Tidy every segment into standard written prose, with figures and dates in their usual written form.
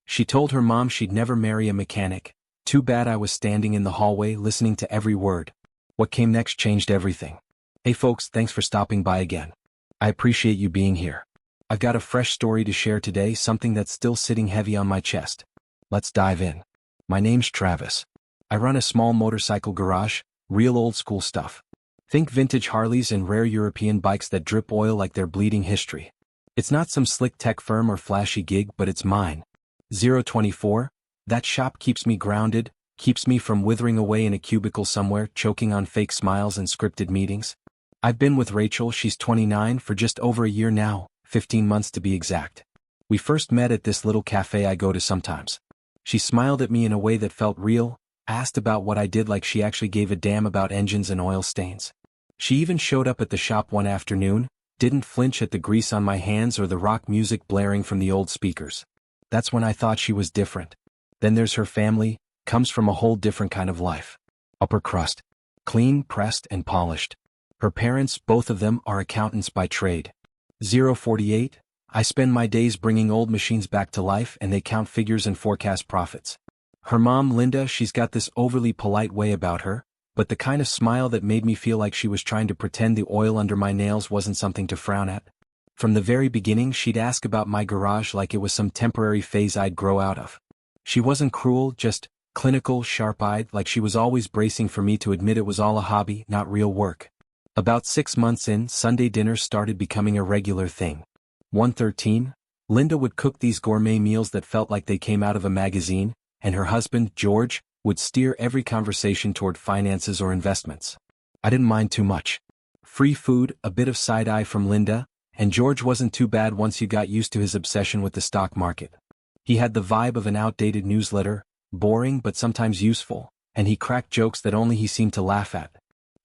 She told her mom she'd never marry a mechanic. Too bad I was standing in the hallway listening to every word. What came next changed everything. Hey folks, thanks for stopping by again. I appreciate you being here. I've got a fresh story to share today, something that's still sitting heavy on my chest. Let's dive in. My name's Travis. I run a small motorcycle garage, real old school stuff. Think vintage Harleys and rare European bikes that drip oil like they're bleeding history. It's not some slick tech firm or flashy gig, but it's mine. 024, that shop keeps me grounded, keeps me from withering away in a cubicle somewhere, choking on fake smiles and scripted meetings. I've been with Rachel, she's 29, for just over a year now, 15 months to be exact. We first met at this little cafe I go to sometimes. She smiled at me in a way that felt real, asked about what I did like she actually gave a damn about engines and oil stains. She even showed up at the shop one afternoon, didn't flinch at the grease on my hands or the rock music blaring from the old speakers. That's when I thought she was different. Then there's her family, comes from a whole different kind of life. Upper crust. Clean, pressed, and polished. Her parents, both of them, are accountants by trade. 048, I spend my days bringing old machines back to life and they count figures and forecast profits. Her mom, Linda, she's got this overly polite way about her, but the kind of smile that made me feel like she was trying to pretend the oil under my nails wasn't something to frown at. From the very beginning, she'd ask about my garage like it was some temporary phase I'd grow out of. She wasn't cruel, just clinical, sharp-eyed, like she was always bracing for me to admit it was all a hobby, not real work. About 6 months in, Sunday dinners started becoming a regular thing. 113, Linda would cook these gourmet meals that felt like they came out of a magazine, and her husband, George, would steer every conversation toward finances or investments. I didn't mind too much. Free food, a bit of side-eye from Linda, and George wasn't too bad once you got used to his obsession with the stock market. He had the vibe of an outdated newsletter, boring but sometimes useful, and he cracked jokes that only he seemed to laugh at.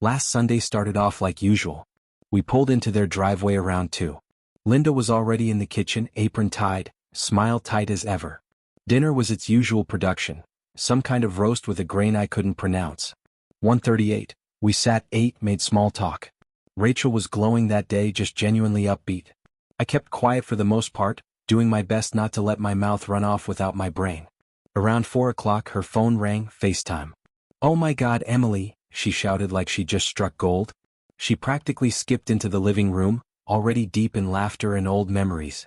Last Sunday started off like usual. We pulled into their driveway around 2. Linda was already in the kitchen, apron tied, smile tight as ever. Dinner was its usual production, some kind of roast with a grain I couldn't pronounce. 138, we sat, ate, made small talk. Rachel was glowing that day, just genuinely upbeat. I kept quiet for the most part, doing my best not to let my mouth run off without my brain. Around 4 o'clock her phone rang, FaceTime. "Oh my God, Emily," she shouted like she just struck gold. She practically skipped into the living room, already deep in laughter and old memories.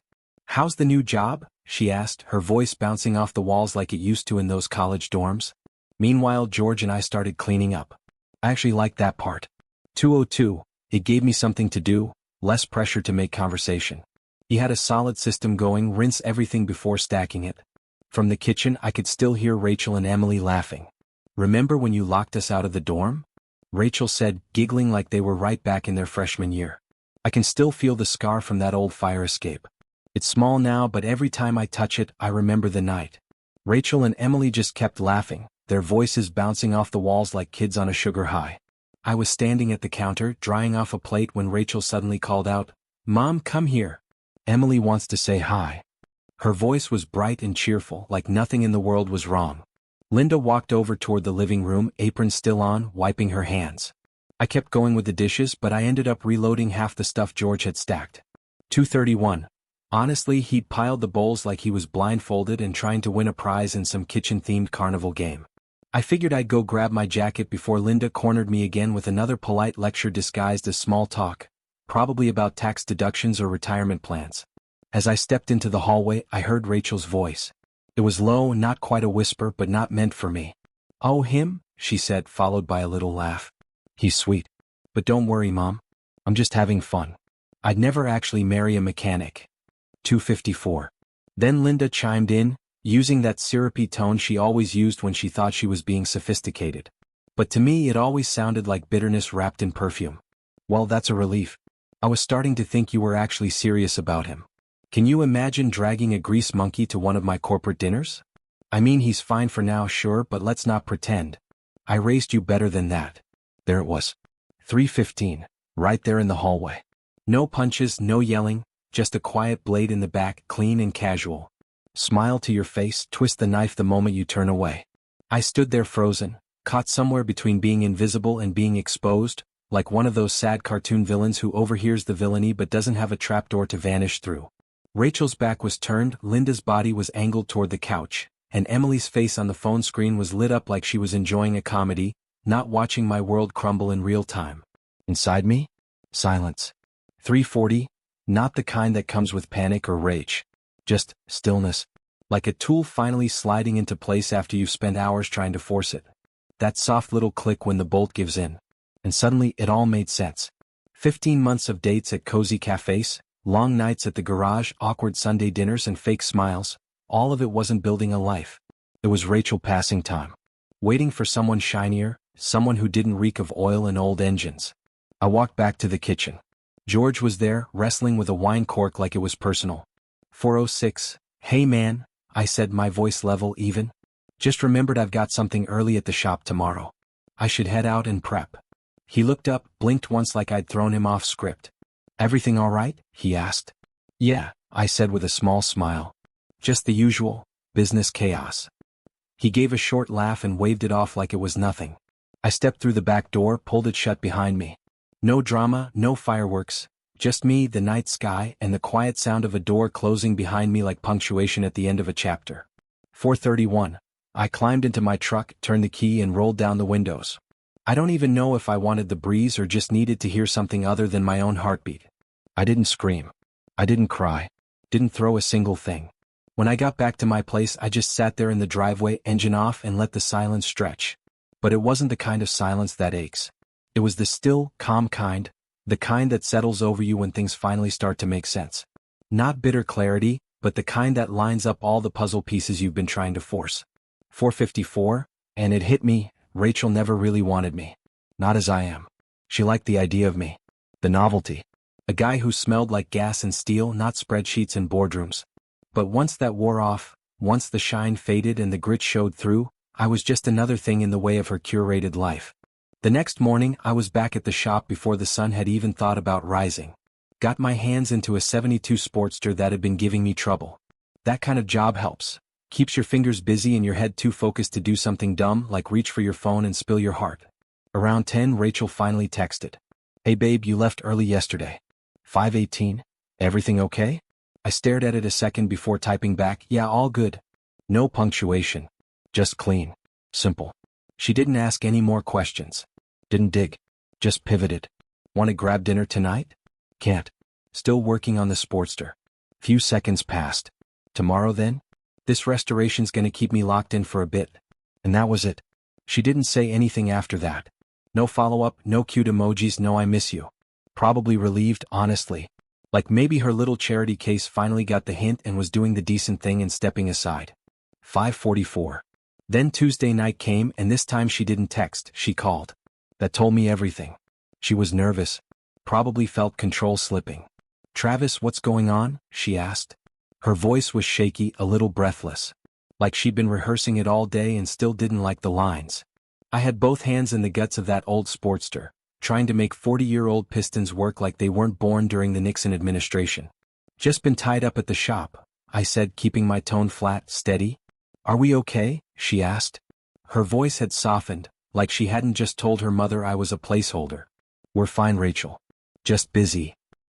"How's the new job?" she asked, her voice bouncing off the walls like it used to in those college dorms. Meanwhile, George and I started cleaning up. I actually liked that part. 202, it gave me something to do, less pressure to make conversation. He had a solid system going, rinse everything before stacking it. From the kitchen I could still hear Rachel and Emily laughing. "Remember when you locked us out of the dorm?" Rachel said, giggling like they were right back in their freshman year. "I can still feel the scar from that old fire escape. It's small now, but every time I touch it, I remember the night." Rachel and Emily just kept laughing, their voices bouncing off the walls like kids on a sugar high. I was standing at the counter, drying off a plate when Rachel suddenly called out, "Mom, come here. Emily wants to say hi." Her voice was bright and cheerful, like nothing in the world was wrong. Linda walked over toward the living room, apron still on, wiping her hands. I kept going with the dishes, but I ended up reloading half the stuff George had stacked. 231. Honestly, he'd piled the bowls like he was blindfolded and trying to win a prize in some kitchen-themed carnival game. I figured I'd go grab my jacket before Linda cornered me again with another polite lecture disguised as small talk, probably about tax deductions or retirement plans. As I stepped into the hallway, I heard Rachel's voice. It was low, not quite a whisper, but not meant for me. "Oh, him?" she said, followed by a little laugh. "He's sweet. But don't worry, Mom. I'm just having fun. I'd never actually marry a mechanic." 254. Then Linda chimed in, using that syrupy tone she always used when she thought she was being sophisticated. But to me it always sounded like bitterness wrapped in perfume. "Well, that's a relief. I was starting to think you were actually serious about him. Can you imagine dragging a grease monkey to one of my corporate dinners? I mean, he's fine for now, sure, but let's not pretend. I raised you better than that." There it was. 3:15, right there in the hallway. No punches, no yelling, just a quiet blade in the back, clean and casual. Smile to your face, twist the knife the moment you turn away. I stood there frozen, caught somewhere between being invisible and being exposed, like one of those sad cartoon villains who overhears the villainy but doesn't have a trapdoor to vanish through. Rachel's back was turned, Linda's body was angled toward the couch, and Emily's face on the phone screen was lit up like she was enjoying a comedy, not watching my world crumble in real time. Inside me? Silence. 3:40, not the kind that comes with panic or rage. Just stillness. Like a tool finally sliding into place after you've spent hours trying to force it. That soft little click when the bolt gives in. And suddenly it all made sense. 15 months of dates at cozy cafes, long nights at the garage, awkward Sunday dinners and fake smiles, all of it wasn't building a life. It was Rachel passing time. Waiting for someone shinier, someone who didn't reek of oil and old engines. I walked back to the kitchen. George was there, wrestling with a wine cork like it was personal. 4:06, "Hey man," I said, my voice level, even. "Just remembered I've got something early at the shop tomorrow. I should head out and prep." He looked up, blinked once like I'd thrown him off script. "Everything all right?" he asked. "Yeah," I said with a small smile. "Just the usual, business chaos." He gave a short laugh and waved it off like it was nothing. I stepped through the back door, pulled it shut behind me. No drama, no fireworks, just me, the night sky, and the quiet sound of a door closing behind me like punctuation at the end of a chapter. 4:31. I climbed into my truck, turned the key and rolled down the windows. I don't even know if I wanted the breeze or just needed to hear something other than my own heartbeat. I didn't scream. I didn't cry. Didn't throw a single thing. When I got back to my place, I just sat there in the driveway, engine off, and let the silence stretch. But it wasn't the kind of silence that aches. It was the still, calm kind, the kind that settles over you when things finally start to make sense. Not bitter clarity, but the kind that lines up all the puzzle pieces you've been trying to force. 4:54, and it hit me, Rachel never really wanted me. Not as I am. She liked the idea of me. The novelty. A guy who smelled like gas and steel, not spreadsheets and boardrooms. But once that wore off, once the shine faded and the grit showed through, I was just another thing in the way of her curated life. The next morning, I was back at the shop before the sun had even thought about rising. Got my hands into a '72 Sportster that had been giving me trouble. That kind of job helps. Keeps your fingers busy and your head too focused to do something dumb like reach for your phone and spill your heart. Around 10, Rachel finally texted. "Hey babe, you left early yesterday." 5:18. "Everything okay?" I stared at it a second before typing back, "Yeah, all good." No punctuation. Just clean. Simple. She didn't ask any more questions. Didn't dig. Just pivoted. "Want to grab dinner tonight?" "Can't. Still working on the Sportster." Few seconds passed. "Tomorrow then?" "This restoration's gonna keep me locked in for a bit." And that was it. She didn't say anything after that. No follow-up, no cute emojis, no "I miss you." Probably relieved, honestly. Like maybe her little charity case finally got the hint and was doing the decent thing and stepping aside. 5:44. Then Tuesday night came and this time she didn't text, she called. That told me everything. She was nervous. Probably felt control slipping. "Travis, what's going on?" she asked. Her voice was shaky, a little breathless. Like she'd been rehearsing it all day and still didn't like the lines. I had both hands in the guts of that old Sportster, trying to make 40-year-old Pistons work like they weren't born during the Nixon administration. "Just been tied up at the shop," I said, keeping my tone flat, steady. "Are we okay?" she asked. Her voice had softened, like she hadn't just told her mother I was a placeholder. "We're fine, Rachel. Just busy."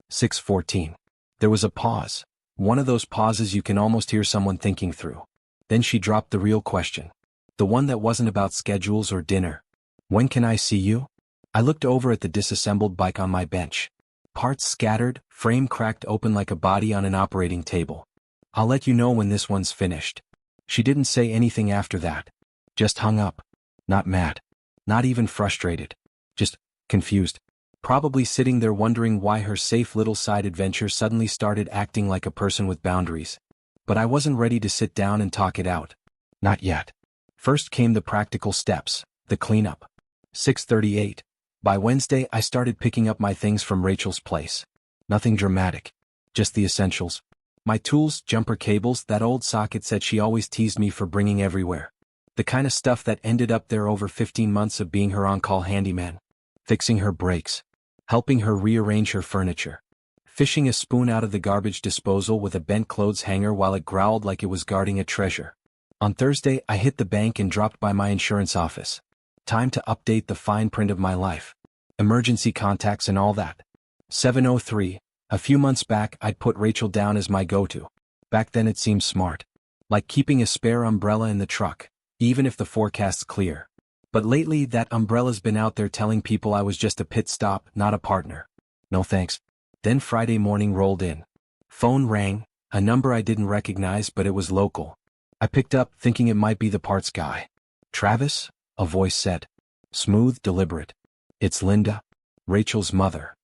6:14. There was a pause. One of those pauses you can almost hear someone thinking through. Then she dropped the real question. The one that wasn't about schedules or dinner. "When can I see you?" I looked over at the disassembled bike on my bench. Parts scattered, frame cracked open like a body on an operating table. "I'll let you know when this one's finished." She didn't say anything after that. Just hung up. Not mad. Not even frustrated. Just confused. Probably sitting there wondering why her safe little side adventure suddenly started acting like a person with boundaries. But I wasn't ready to sit down and talk it out. Not yet. First came the practical steps, the cleanup. 6:38. By Wednesday I started picking up my things from Rachel's place. Nothing dramatic. Just the essentials. My tools, jumper cables, that old socket set she always teased me for bringing everywhere. The kind of stuff that ended up there over 15 months of being her on-call handyman. Fixing her brakes. Helping her rearrange her furniture. Fishing a spoon out of the garbage disposal with a bent clothes hanger while it growled like it was guarding a treasure. On Thursday I hit the bank and dropped by my insurance office. Time to update the fine print of my life. Emergency contacts and all that. 7:03. A few months back, I'd put Rachel down as my go-to. Back then it seemed smart. Like keeping a spare umbrella in the truck, even if the forecast's clear. But lately, that umbrella's been out there telling people I was just a pit stop, not a partner. No thanks. Then Friday morning rolled in. Phone rang, a number I didn't recognize, but it was local. I picked up, thinking it might be the parts guy. "Travis?" a voice said. Smooth, deliberate. "It's Linda. Rachel's mother.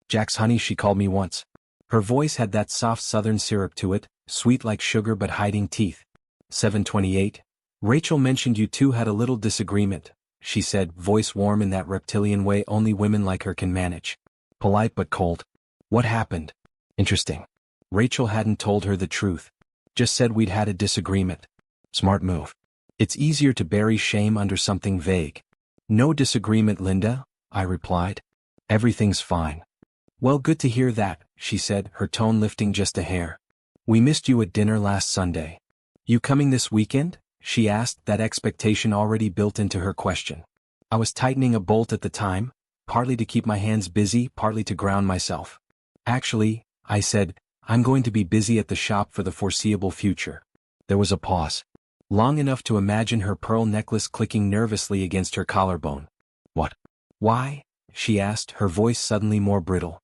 Jack's honey, she called me once." Her voice had that soft southern syrup to it, sweet like sugar but hiding teeth. 7:28. "Rachel mentioned you two had a little disagreement," she said, voice warm in that reptilian way only women like her can manage. Polite but cold. "What happened?" "Interesting." Rachel hadn't told her the truth. Just said we'd had a disagreement. Smart move. It's easier to bury shame under something vague. "No disagreement, Linda," I replied. "Everything's fine." "Well, good to hear that," she said, her tone lifting just a hair. "We missed you at dinner last Sunday." "You coming this weekend?" she asked, that expectation already built into her question. I was tightening a bolt at the time, partly to keep my hands busy, partly to ground myself. "Actually," I said, "I'm going to be busy at the shop for the foreseeable future." There was a pause. Long enough to imagine her pearl necklace clicking nervously against her collarbone. "What? Why?" she asked, her voice suddenly more brittle.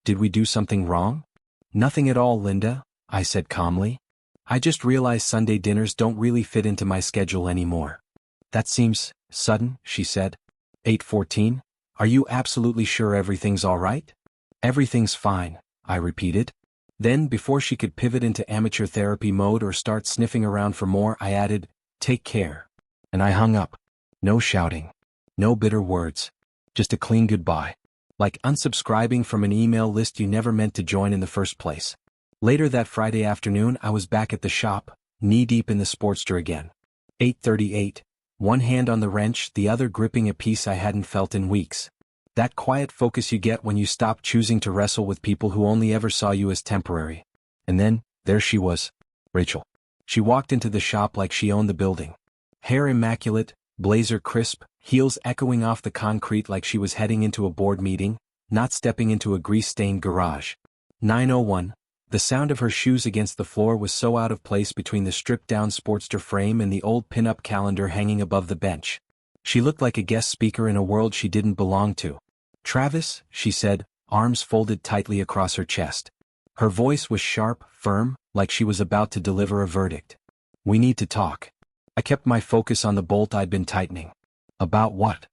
"Did we do something wrong?" "Nothing at all, Linda," I said calmly. "I just realized Sunday dinners don't really fit into my schedule anymore." "That seems sudden," she said. 8:14. "Are you absolutely sure everything's all right?" "Everything's fine," I repeated. Then, before she could pivot into amateur therapy mode or start sniffing around for more, I added, "Take care." And I hung up. No shouting. No bitter words. Just a clean goodbye. Like unsubscribing from an email list you never meant to join in the first place. Later that Friday afternoon, I was back at the shop, knee-deep in the Sportster again. 8:38. One hand on the wrench, the other gripping a piece I hadn't felt in weeks. That quiet focus you get when you stop choosing to wrestle with people who only ever saw you as temporary. And then, there she was. Rachel. She walked into the shop like she owned the building. Hair immaculate, blazer crisp, heels echoing off the concrete like she was heading into a board meeting, not stepping into a grease-stained garage. 9:01. The sound of her shoes against the floor was so out of place between the stripped-down Sportster frame and the old pin-up calendar hanging above the bench. She looked like a guest speaker in a world she didn't belong to. "Travis," she said, arms folded tightly across her chest. Her voice was sharp, firm, like she was about to deliver a verdict. "We need to talk." I kept my focus on the bolt I'd been tightening. "About what?"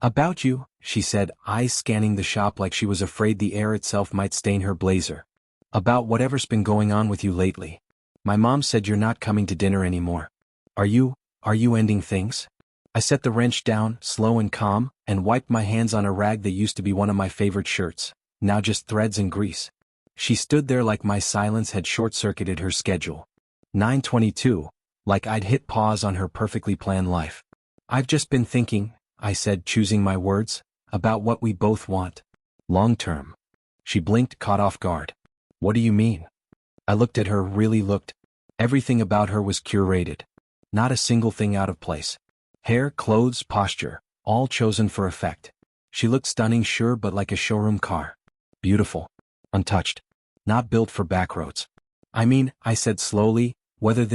"About you," she said, eyes scanning the shop like she was afraid the air itself might stain her blazer. "About whatever's been going on with you lately. My mom said you're not coming to dinner anymore. Are you ending things?" I set the wrench down, slow and calm, and wiped my hands on a rag that used to be one of my favorite shirts, now just threads and grease. She stood there like my silence had short-circuited her schedule. 9:22, like I'd hit pause on her perfectly planned life. "I've just been thinking," I said, choosing my words, "about what we both want. Long-term." She blinked, caught off guard. "What do you mean?" I looked at her, really looked. Everything about her was curated. Not a single thing out of place. Hair, clothes, posture, all chosen for effect. She looked stunning, sure, but like a showroom car. Beautiful. Untouched. Not built for backroads. "I mean," I said slowly, "whether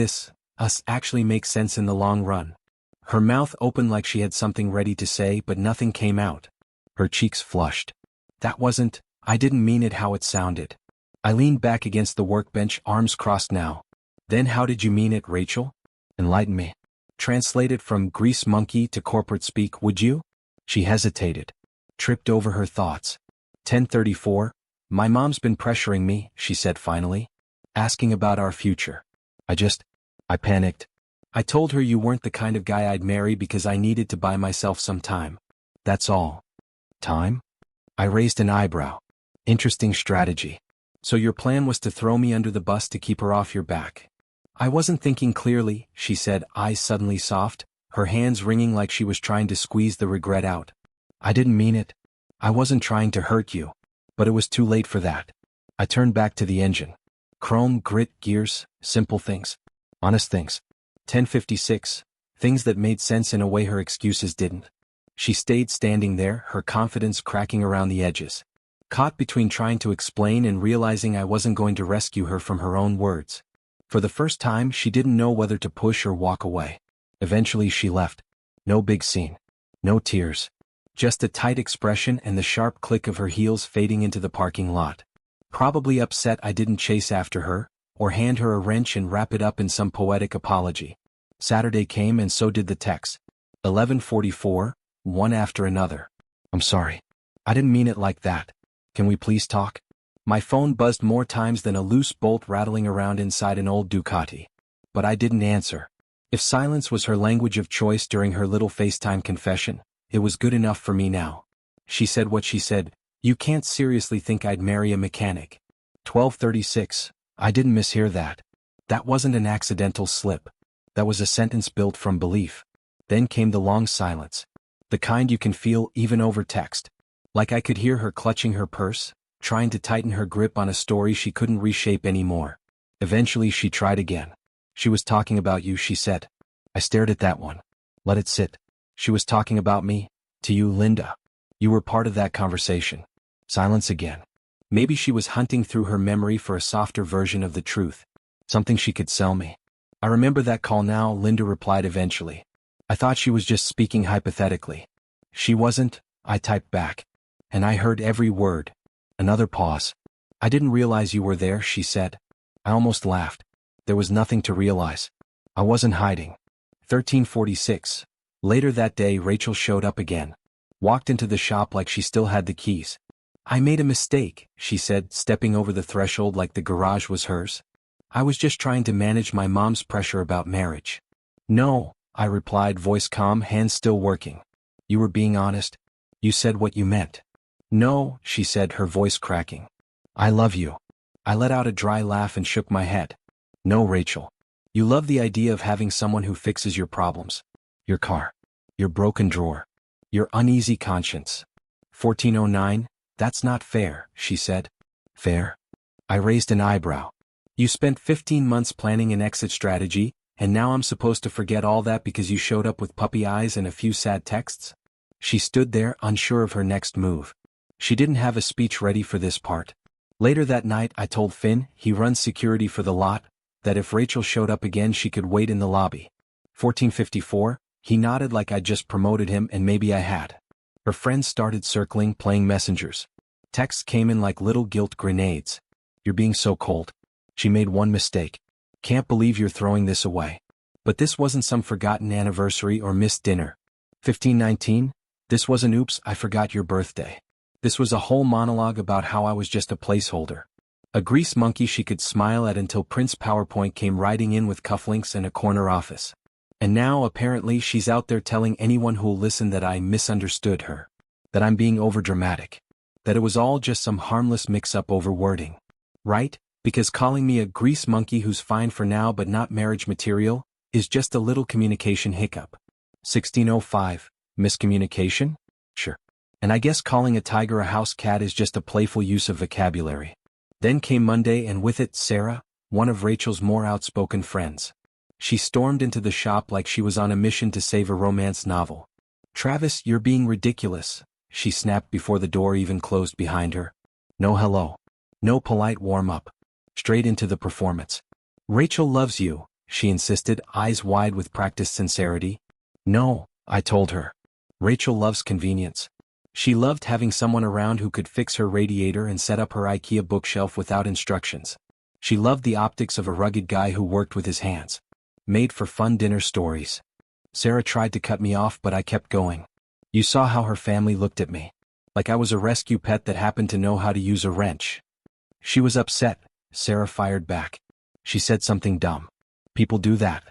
us actually makes sense in the long run." Her mouth opened like she had something ready to say, but nothing came out. Her cheeks flushed. I didn't mean it how it sounded. I leaned back against the workbench, arms crossed now. "Then how did you mean it, Rachel? Enlighten me. Translate it from grease monkey to corporate speak, would you?" She hesitated. Tripped over her thoughts. 10:34. "My mom's been pressuring me," she said finally. "Asking about our future. I panicked. I told her you weren't the kind of guy I'd marry because I needed to buy myself some time. That's all." "Time?" I raised an eyebrow. "Interesting strategy. So your plan was to throw me under the bus to keep her off your back." "I wasn't thinking clearly," she said, eyes suddenly soft, her hands wringing like she was trying to squeeze the regret out. "I didn't mean it. I wasn't trying to hurt you. But it was too late for that." I turned back to the engine. Chrome, grit, gears, simple things. Honest things. 10:56. Things that made sense in a way her excuses didn't. She stayed standing there, her confidence cracking around the edges. caught between trying to explain and realizing I wasn't going to rescue her from her own words. For the first time, she didn't know whether to push or walk away. Eventually she left. No big scene. No tears. Just a tight expression and the sharp click of her heels fading into the parking lot. Probably upset I didn't chase after her, or hand her a wrench and wrap it up in some poetic apology. Saturday came and so did the texts. 11:44, one after another. I'm sorry. I didn't mean it like that. Can we please talk? My phone buzzed more times than a loose bolt rattling around inside an old Ducati. But I didn't answer. If silence was her language of choice during her little FaceTime confession, it was good enough for me now. She said what she said. You can't seriously think I'd marry a mechanic. 12:36. I didn't mishear that. That wasn't an accidental slip. That was a sentence built from belief. Then came the long silence. The kind you can feel even over text. Like I could hear her clutching her purse, trying to tighten her grip on a story she couldn't reshape anymore. Eventually she tried again. She was talking about you, she said. I stared at that one. Let it sit. She was talking about me, to you, Linda. You were part of that conversation. Silence again. Maybe she was hunting through her memory for a softer version of the truth. Something she could sell me. I remember that call now, Linda replied eventually. I thought she was just speaking hypothetically. She wasn't, I typed back. And I heard every word. Another pause. I didn't realize you were there, she said. I almost laughed. There was nothing to realize. I wasn't hiding. 13:46. Later that day, Rachel showed up again. Walked into the shop like she still had the keys. I made a mistake, she said, stepping over the threshold like the garage was hers. I was just trying to manage my mom's pressure about marriage. No, I replied, voice calm, hands still working. You were being honest. You said what you meant. No, she said, her voice cracking. I love you. I let out a dry laugh and shook my head. No, Rachel. You love the idea of having someone who fixes your problems. Your car. Your broken drawer. Your uneasy conscience. 14:09, that's not fair, she said. Fair? I raised an eyebrow. You spent 15 months planning an exit strategy, and now I'm supposed to forget all that because you showed up with puppy eyes and a few sad texts? She stood there, unsure of her next move. She didn't have a speech ready for this part. Later that night I told Finn, he runs security for the lot, that if Rachel showed up again she could wait in the lobby. 14:54, he nodded like I'd just promoted him and maybe I had. Her friends started circling, playing messengers. Texts came in like little guilt grenades. You're being so cold. She made one mistake. Can't believe you're throwing this away. But this wasn't some forgotten anniversary or missed dinner. 15:19, this wasn't oops, I forgot your birthday. This was a whole monologue about how I was just a placeholder. A grease monkey she could smile at until Prince PowerPoint came riding in with cufflinks and a corner office. And now apparently she's out there telling anyone who'll listen that I misunderstood her. That I'm being overdramatic. That it was all just some harmless mix-up over wording. Right? Because calling me a grease monkey who's fine for now but not marriage material is just a little communication hiccup. 16:05, miscommunication? Sure. And I guess calling a tiger a house cat is just a playful use of vocabulary. Then came Monday and with it Sarah, one of Rachel's more outspoken friends. She stormed into the shop like she was on a mission to save a romance novel. Travis, you're being ridiculous, she snapped before the door even closed behind her. No hello. No polite warm-up. Straight into the performance. Rachel loves you, she insisted, eyes wide with practiced sincerity. No, I told her. Rachel loves convenience. She loved having someone around who could fix her radiator and set up her IKEA bookshelf without instructions. She loved the optics of a rugged guy who worked with his hands. Made for fun dinner stories. Sarah tried to cut me off but I kept going. You saw how her family looked at me. Like I was a rescue pet that happened to know how to use a wrench. She was upset, Sarah fired back. She said something dumb. People do that.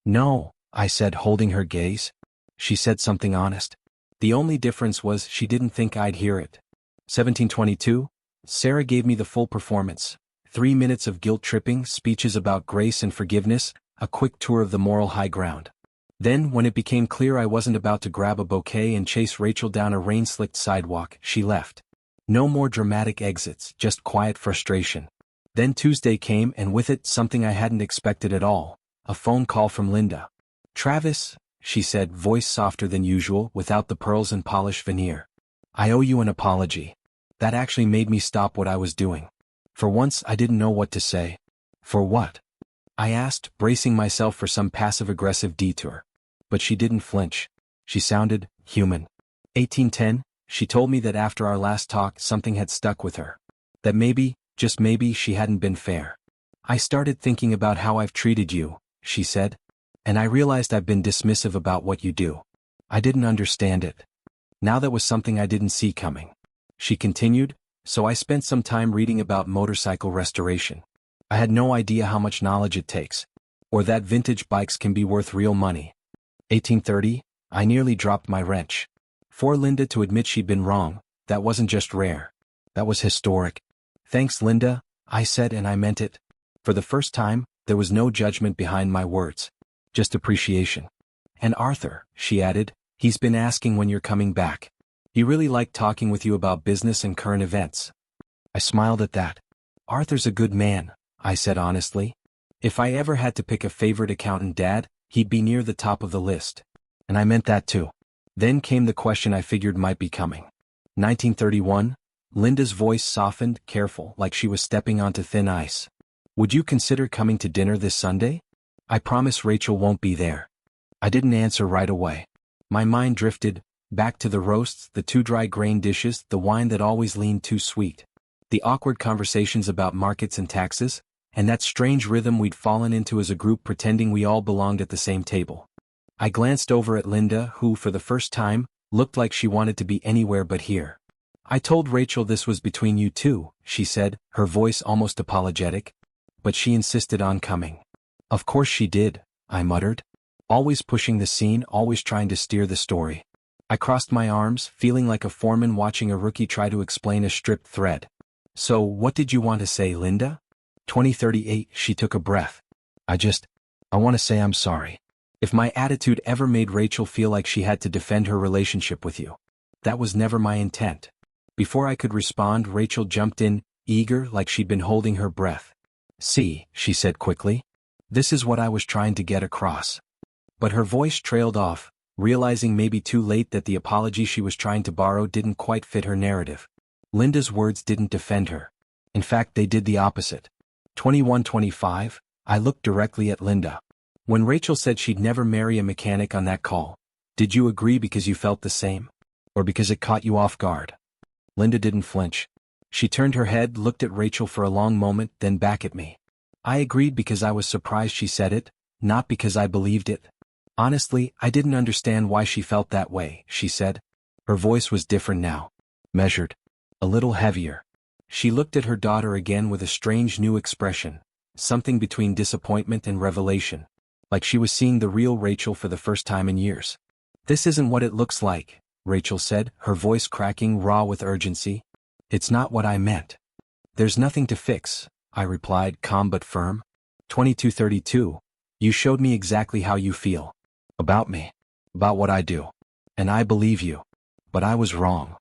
No, I said, holding her gaze. She said something honest. The only difference was she didn't think I'd hear it. 17:22, Sarah gave me the full performance. 3 minutes of guilt-tripping, speeches about grace and forgiveness, a quick tour of the moral high ground. Then, when it became clear I wasn't about to grab a bouquet and chase Rachel down a rain-slicked sidewalk, she left. No more dramatic exits, just quiet frustration. Then Tuesday came and with it something I hadn't expected at all, a phone call from Linda. Travis, she said, voice softer than usual without the pearls and polish veneer. I owe you an apology. That actually made me stop what I was doing. For once I didn't know what to say. For what? I asked, bracing myself for some passive-aggressive detour. But she didn't flinch. She sounded human. 1810, she told me that after our last talk something had stuck with her. That maybe, just maybe, she hadn't been fair. I started thinking about how I've treated you, she said. And I realized I've been dismissive about what you do. I didn't understand it. Now that was something I didn't see coming. She continued, so I spent some time reading about motorcycle restoration. I had no idea how much knowledge it takes. Or that vintage bikes can be worth real money. 1830, I nearly dropped my wrench. For Linda to admit she'd been wrong, that wasn't just rare. That was historic. Thanks, Linda, I said, and I meant it. For the first time, there was no judgment behind my words. Just appreciation. And Arthur, she added, he's been asking when you're coming back. He really liked talking with you about business and current events. I smiled at that. Arthur's a good man, I said honestly. If I ever had to pick a favorite accountant dad, he'd be near the top of the list. And I meant that too. Then came the question I figured might be coming. 1931, Linda's voice softened, careful, like she was stepping onto thin ice. Would you consider coming to dinner this Sunday? I promise Rachel won't be there. I didn't answer right away. My mind drifted, back to the roasts, the too dry grain dishes, the wine that always leaned too sweet. The awkward conversations about markets and taxes, and that strange rhythm we'd fallen into as a group pretending we all belonged at the same table. I glanced over at Linda, who, for the first time, looked like she wanted to be anywhere but here. I told Rachel this was between you two, she said, her voice almost apologetic. But she insisted on coming. Of course she did, I muttered. Always pushing the scene, always trying to steer the story. I crossed my arms, feeling like a foreman watching a rookie try to explain a stripped thread. So, what did you want to say, Linda? 2038, she took a breath. I want to say I'm sorry. If my attitude ever made Rachel feel like she had to defend her relationship with you. That was never my intent. Before I could respond, Rachel jumped in, eager, like she'd been holding her breath. See, she said quickly. This is what I was trying to get across. But her voice trailed off, realizing maybe too late that the apology she was trying to borrow didn't quite fit her narrative. Linda's words didn't defend her. In fact, they did the opposite. 2125, I looked directly at Linda. When Rachel said she'd never marry a mechanic on that call, did you agree because you felt the same? Or because it caught you off guard? Linda didn't flinch. She turned her head, looked at Rachel for a long moment, then back at me. I agreed because I was surprised she said it, not because I believed it. Honestly, I didn't understand why she felt that way, she said. Her voice was different now. Measured. A little heavier. She looked at her daughter again with a strange new expression, something between disappointment and revelation. Like she was seeing the real Rachel for the first time in years. This isn't what it looks like, Rachel said, her voice cracking, raw with urgency. It's not what I meant. There's nothing to fix, I replied, calm but firm. 2232, you showed me exactly how you feel. About me. About what I do. And I believe you. But I was wrong.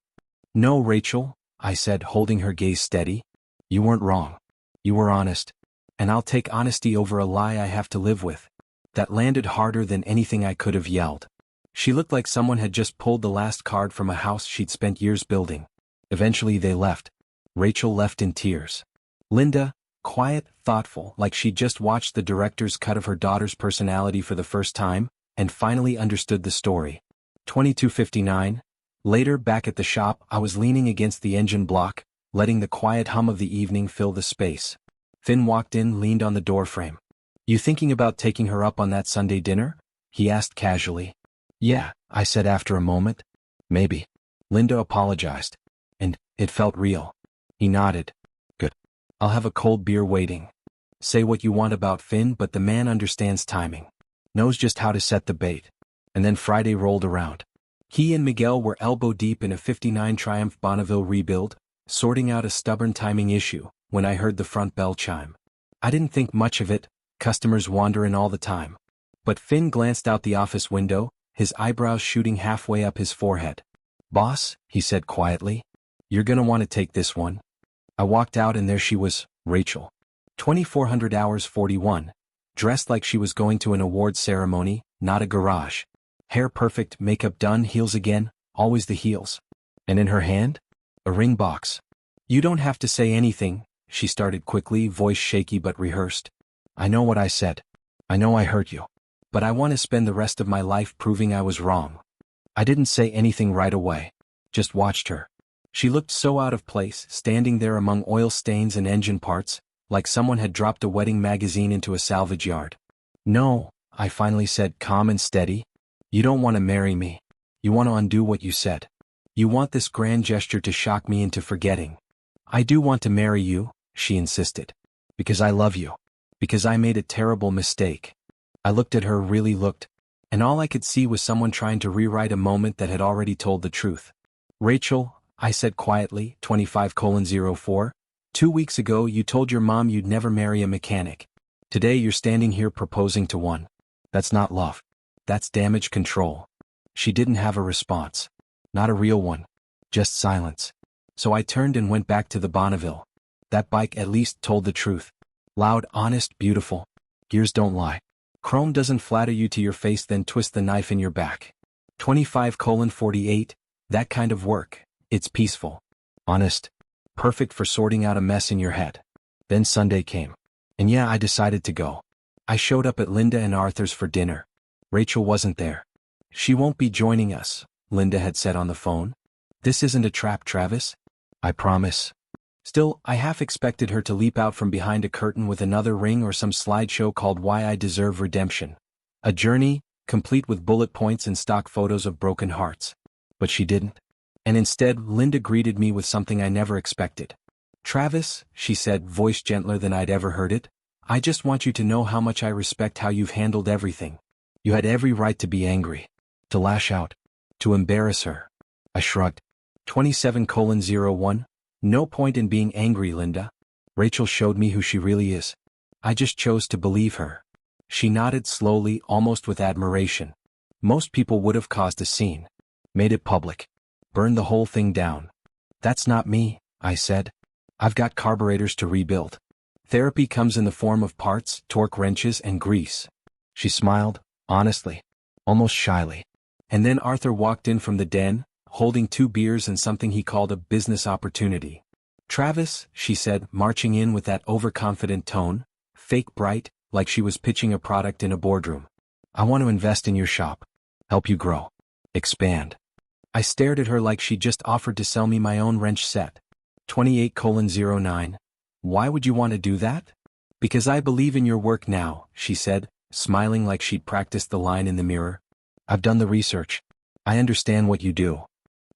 No, Rachel, I said, holding her gaze steady. You weren't wrong. You were honest. And I'll take honesty over a lie I have to live with. That landed harder than anything I could have yelled. She looked like someone had just pulled the last card from a house she'd spent years building. Eventually they left. Rachel left in tears. Linda, quiet, thoughtful, like she'd just watched the director's cut of her daughter's personality for the first time, and finally understood the story. 2259. Later, back at the shop, I was leaning against the engine block, letting the quiet hum of the evening fill the space. Finn walked in, leaned on the doorframe. You thinking about taking her up on that Sunday dinner? He asked casually. Yeah, I said after a moment. Maybe. Linda apologized. And it felt real. He nodded. Good. I'll have a cold beer waiting. Say what you want about Finn, but the man understands timing. Knows just how to set the bait. And then Friday rolled around. He and Miguel were elbow deep in a '59 Triumph Bonneville rebuild, sorting out a stubborn timing issue, when I heard the front bell chime. I didn't think much of it, customers wandering all the time. But Finn glanced out the office window, his eyebrows shooting halfway up his forehead. Boss, he said quietly, you're gonna want to take this one. I walked out and there she was, Rachel. 2400 hours 41, dressed like she was going to an awards ceremony, not a garage. Hair perfect, makeup done, heels again, always the heels. And in her hand? A ring box. You don't have to say anything, she started quickly, voice shaky but rehearsed. I know what I said. I know I hurt you. But I want to spend the rest of my life proving I was wrong. I didn't say anything right away. Just watched her. She looked so out of place, standing there among oil stains and engine parts, like someone had dropped a wedding magazine into a salvage yard. No, I finally said, calm and steady. You don't want to marry me. You want to undo what you said. You want this grand gesture to shock me into forgetting. I do want to marry you, she insisted. Because I love you. Because I made a terrible mistake. I looked at her, really looked, and all I could see was someone trying to rewrite a moment that had already told the truth. Rachel, I said quietly, 25:04, 2 weeks ago you told your mom you'd never marry a mechanic. Today you're standing here proposing to one. That's not love. That's damage control. She didn't have a response. Not a real one. Just silence. So I turned and went back to the Bonneville. That bike at least told the truth. Loud, honest, beautiful. Gears don't lie. Chrome doesn't flatter you to your face then twist the knife in your back. 25:48, that kind of work. It's peaceful. Honest. Perfect for sorting out a mess in your head. Then Sunday came. And yeah, I decided to go. I showed up at Linda and Arthur's for dinner. Rachel wasn't there. She won't be joining us, Linda had said on the phone. This isn't a trap, Travis. I promise. Still, I half expected her to leap out from behind a curtain with another ring or some slideshow called Why I Deserve Redemption. A journey, complete with bullet points and stock photos of broken hearts. But she didn't. And instead, Linda greeted me with something I never expected. Travis, she said, voice gentler than I'd ever heard it, I just want you to know how much I respect how you've handled everything. You had every right to be angry. To lash out. To embarrass her. I shrugged. 27:01, no point in being angry, Linda. Rachel showed me who she really is. I just chose to believe her. She nodded slowly, almost with admiration. Most people would have caused a scene. Made it public. Burned the whole thing down. That's not me, I said. I've got carburetors to rebuild. Therapy comes in the form of parts, torque wrenches, and grease. She smiled, honestly, almost shyly. And then Arthur walked in from the den, holding 2 beers and something he called a business opportunity. Travis, she said, marching in with that overconfident tone, fake bright, like she was pitching a product in a boardroom. I want to invest in your shop. Help you grow. Expand. I stared at her like she'd just offered to sell me my own wrench set. 28:09. Why would you want to do that? Because I believe in your work now, she said, smiling like she'd practiced the line in the mirror. I've done the research. I understand what you do.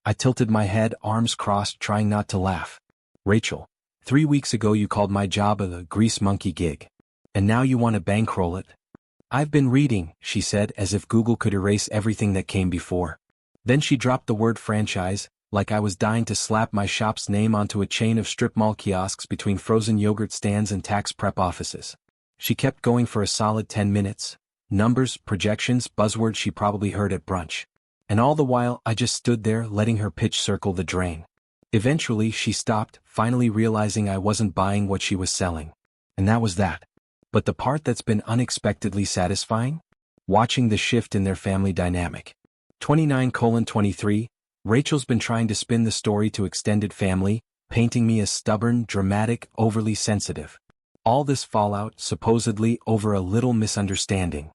I tilted my head, arms crossed, trying not to laugh. Rachel, 3 weeks ago you called my job a grease monkey gig. And now you want to bankroll it? I've been reading, she said, as if Google could erase everything that came before. Then she dropped the word franchise, like I was dying to slap my shop's name onto a chain of strip mall kiosks between frozen yogurt stands and tax prep offices. She kept going for a solid 10 minutes. Numbers, projections, buzzwords she probably heard at brunch. And all the while, I just stood there, letting her pitch circle the drain. Eventually, she stopped, finally realizing I wasn't buying what she was selling. And that was that. But the part that's been unexpectedly satisfying? Watching the shift in their family dynamic. 29:23, Rachel's been trying to spin the story to extended family, painting me as stubborn, dramatic, overly sensitive. All this fallout, supposedly, over a little misunderstanding.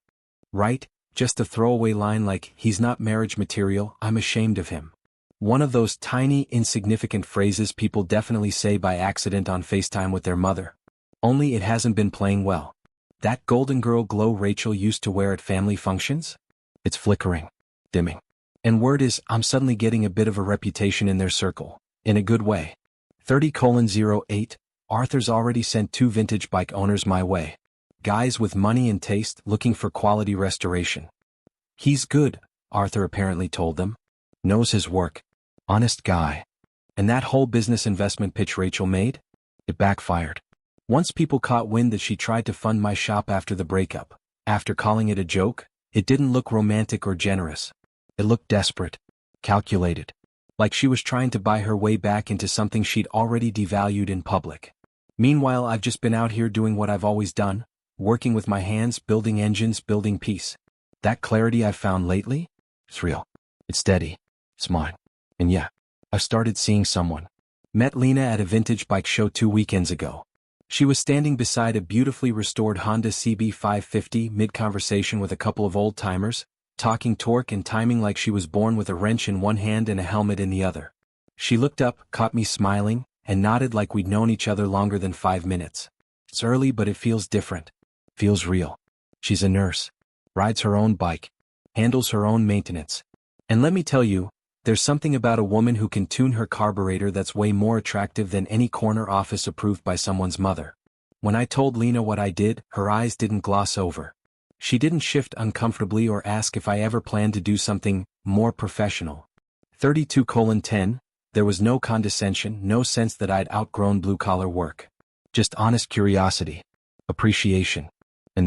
Right? Just a throwaway line like, he's not marriage material, I'm ashamed of him. One of those tiny, insignificant phrases people definitely say by accident on FaceTime with their mother. Only it hasn't been playing well. That golden girl glow Rachel used to wear at family functions? It's flickering. Dimming. And word is, I'm suddenly getting a bit of a reputation in their circle. In a good way. 30:08, Arthur's already sent 2 vintage bike owners my way. Guys with money and taste looking for quality restoration. He's good, Arthur apparently told them. Knows his work. Honest guy. And that whole business investment pitch Rachel made? It backfired. Once people caught wind that she tried to fund my shop after the breakup, after calling it a joke, it didn't look romantic or generous. It looked desperate. Calculated. Like she was trying to buy her way back into something she'd already devalued in public. Meanwhile, I've just been out here doing what I've always done, working with my hands, building engines, building peace. That clarity I've found lately? It's real. It's steady. It's mine. And yeah, I've started seeing someone. Met Lena at a vintage bike show 2 weekends ago. She was standing beside a beautifully restored Honda CB550 mid-conversation with a couple of old-timers, talking torque and timing like she was born with a wrench in one hand and a helmet in the other. She looked up, caught me smiling, and nodded like we'd known each other longer than 5 minutes. It's early, but it feels different. Feels real. She's a nurse. Rides her own bike. Handles her own maintenance. And let me tell you, there's something about a woman who can tune her carburetor that's way more attractive than any corner office approved by someone's mother. When I told Lena what I did, her eyes didn't gloss over. She didn't shift uncomfortably or ask if I ever planned to do something more professional. 32:10, there was no condescension, no sense that I'd outgrown blue-collar work. Just honest curiosity. Appreciation. And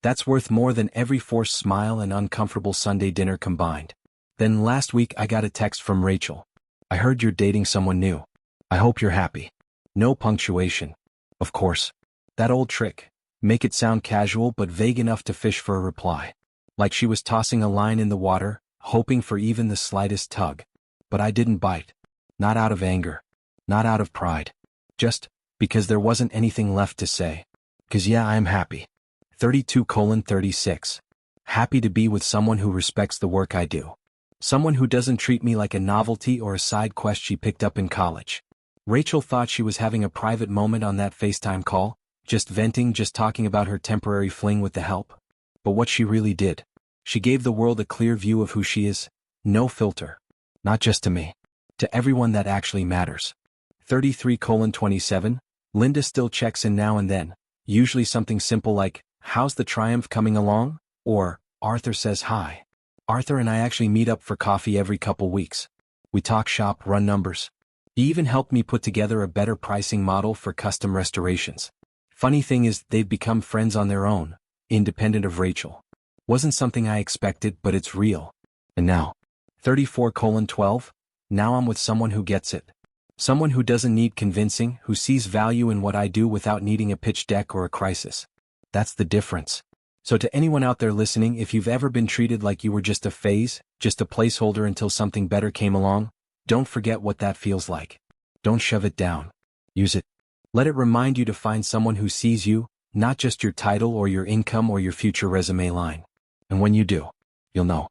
that's worth more than every forced smile and uncomfortable Sunday dinner combined. Then last week I got a text from Rachel. I heard you're dating someone new. I hope you're happy. No punctuation. Of course. That old trick. Make it sound casual but vague enough to fish for a reply. Like she was tossing a line in the water, hoping for even the slightest tug. But I didn't bite. Not out of anger. Not out of pride. Just because there wasn't anything left to say. 'Cause yeah, I'm happy. 32:36. Happy to be with someone who respects the work I do. Someone who doesn't treat me like a novelty or a side quest she picked up in college. Rachel thought she was having a private moment on that FaceTime call, just venting, just talking about her temporary fling with the help. But what she really did, she gave the world a clear view of who she is, no filter. Not just to me. To everyone that actually matters. 33:27, Linda still checks in now and then, usually something simple like, how's the Triumph coming along? Or, Arthur says hi. Arthur and I actually meet up for coffee every couple weeks. We talk shop, run numbers. He even helped me put together a better pricing model for custom restorations. Funny thing is, they've become friends on their own, independent of Rachel. Wasn't something I expected, but it's real. And now, 34:12, now I'm with someone who gets it. Someone who doesn't need convincing, who sees value in what I do without needing a pitch deck or a crisis. That's the difference. So to anyone out there listening, if you've ever been treated like you were just a phase, just a placeholder until something better came along, don't forget what that feels like. Don't shove it down. Use it. Let it remind you to find someone who sees you, not just your title or your income or your future resume line. And when you do, you'll know.